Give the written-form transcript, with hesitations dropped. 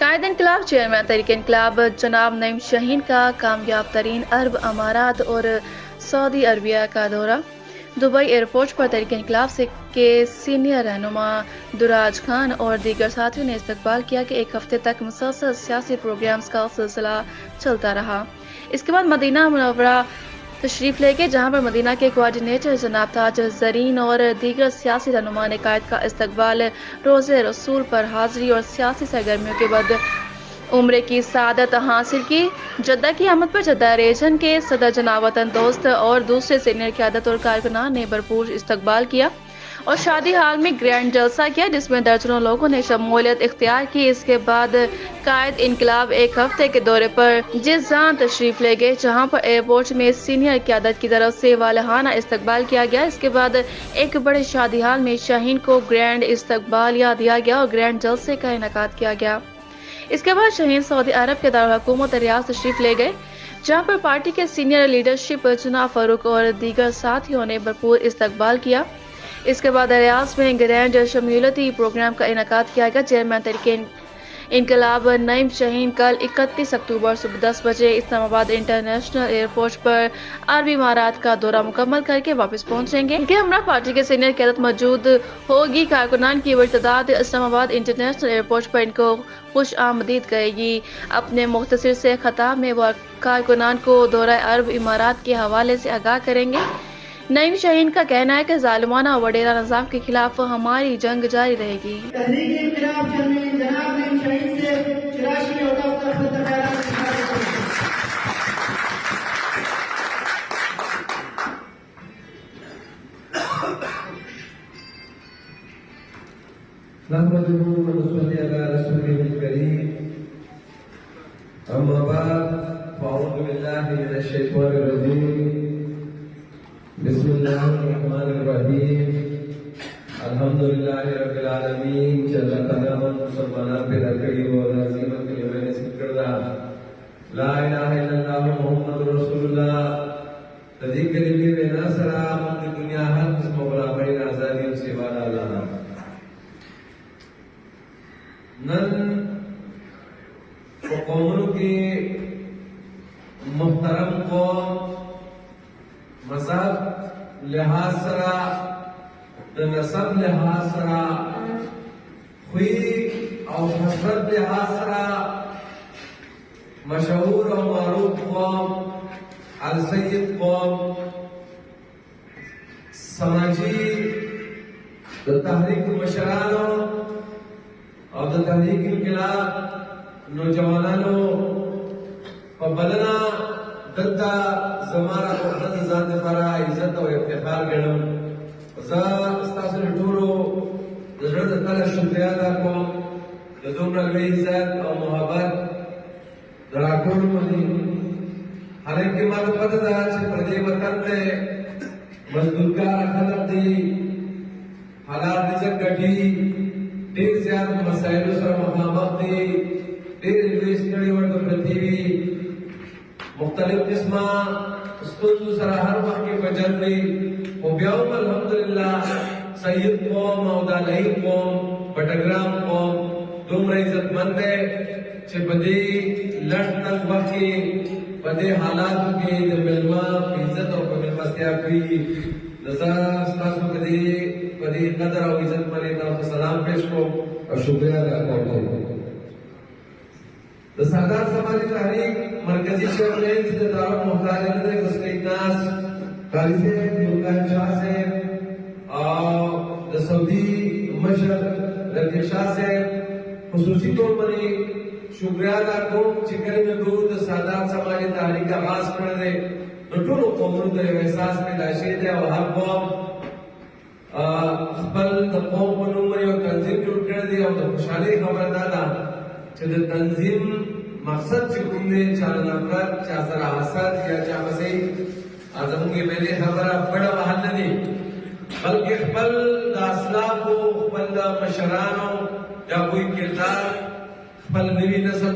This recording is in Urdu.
قائد انقلاب چیئرمین تحریک انقلاب جناب نعیم شاہین کا کامیاب ترین عرب امارات اور سعودی عربیہ کا دورہ۔ دبئی ایئرپورٹ پر تحریک انقلاب کے سینئر رہنما دراج خان اور دیگر ساتھیوں نے استقبال کیا کہ ایک ہفتے تک مسلسل سیاسی پروگرامز کا سلسلہ چلتا رہا۔ اس کے بعد مدینہ منورہ تشریف لے گئے، جہاں پر مدینہ کے کوآرڈینیٹر جناب تاج زرین اور دیگر سیاسی رہنما نے قائد کا استقبال، روزہ رسول پر حاضری اور سیاسی سرگرمیوں کے بعد عمرے کی سعادت حاصل کی۔ جدہ کی آمد پر جدہ ریجن کے صدر جناب وطن دوست اور دوسرے سینئر قیادت اور کارکنان نے بھرپور استقبال کیا اور شادی ہال میں گرینڈ جلسہ کیا، جس میں درجنوں لوگوں نے شمولیت اختیار کی۔ اس کے بعد قائد انقلاب ایک ہفتے کے دورے پر جیزان تشریف لے گئے، جہاں پر ایئرپورٹ میں سینئر قیادت کی طرف سے والہانہ استقبال کیا گیا۔ اس کے بعد ایک بڑے شادی ہال میں شاہین کو گرینڈ استقبالیہ دیا گیا اور گرینڈ جلسے کا انعقاد کیا گیا۔ اس کے بعد شاہین سعودی عرب کے دارالحکومت ریاض تشریف لے گئے، جہاں پر پارٹی کے سینئر لیڈرشپ جناب فاروق اور دیگر ساتھیوں نے بھرپور استقبال کیا۔ اس کے بعد ریاض میں گرینڈ شمولیتی پروگرام کا انعقاد کیا گیا۔ چیئرمین تحریک انقلاب نعیم شاہین کل 31 اکتوبر صبح 10 بجے اسلام آباد انٹرنیشنل ایئرپورٹ پر عربی امارات کا دورہ مکمل کر کے واپس پہنچیں گے۔ ان کے ہمراہ پارٹی کے سینئر قیادت موجود ہوگی۔ کارکنان کی بڑی تعداد اسلام آباد انٹرنیشنل ایئرپورٹ پر ان کو خوش آمدید کہے گی۔ اپنے مختصر سے خطاب میں وہ کارکنان کو دورہ عرب امارات کے حوالے سے آگاہ کریں گے۔ نعیم شاہین کا کہنا ہے کہ ظالمانہ وڈیرا نظام کے خلاف ہماری جنگ جاری رہے گی۔ تحریک انقلاب چیئرمین جناب نعیم شاہین سے 84 اوقاف کا خط بیان نحمده ونصلي على رسوله الكريم أما بعد فأعوذ بالله من الشيطان الرجيم بسم الله الرحمن الرحيم الحمد لله رب العالمين جل قدامًا مسلمانا پیدا کری اور عظیمت کلمہ نے ذکر دا لا الہ الا اللہ محمد رسول اللہ تدی کلمہ بنا سلام کی دنیا ہر قسم برابری آزادی اور سوا اللہ نن قوموں کی محترم قوم مذہب لحاظ سرا نسب لحاظ سرا خوی اور حسرت لحاظ سرا مشہور اور معروف قوم السید قوم سماجی تحریک مشرانو اور تحریک انقلاب نوجوانانو پبلنا دتا زمارا وحدت ذات پرا عزت و افتخار گنم زا استاسل ٹورو دزرد تل شکریہ دا کو دزوم رلوی عزت و محبت دراکول منی حالانکہ مالا پتہ دا چھے پردے وطن میں مزدورکار خلق دی حالات رزق گٹی دیر زیادہ مسائلوں سر مقامت دی دیر انویسٹری ورد پرتیوی مختلف قسمہ استوزو سر ہر وقت کی بجن دی و بیاؤم الحمدللہ سید قوم او دالہی قوم بٹگرام قوم دوم عزت مند ہے چھے بدی لڑ تنگ وقت کی بدی حالاتوں کی در ملمہ عزت اور پمل مستیاقی نظر استاسو بدی قدر اور عزت مندی طرف سلام پیش کو اور شکریہ ادا کرتے سردار سماجی تحریک مرکزی چیئرمین سے دارال محتاج نے مسلم ناس قاری سے دلگاہ شاہ سے اور سعودی مشر رفیق شاہ سے خصوصی طور پر شکریہ ادا کروں چکر میں دور سردار سماجی تحریک کا آغاز کر دے نٹھولو قوموں در احساس میں داشید ہے اور ہر قوم خبل قوم کو نمبری اور تنظیم جوڑ کر دے اور خوشحالی خبر دادا چھے تنظیم مقصد چکم نے چاہ نفرت چاہ سرا حسد یا چاہ بسی آزموں کے پہلے خبرہ بڑا محل نہیں بلکہ خبل دا اسلاف ہو خبل دا مشرانو یا کوئی کردار خبل نوی نسل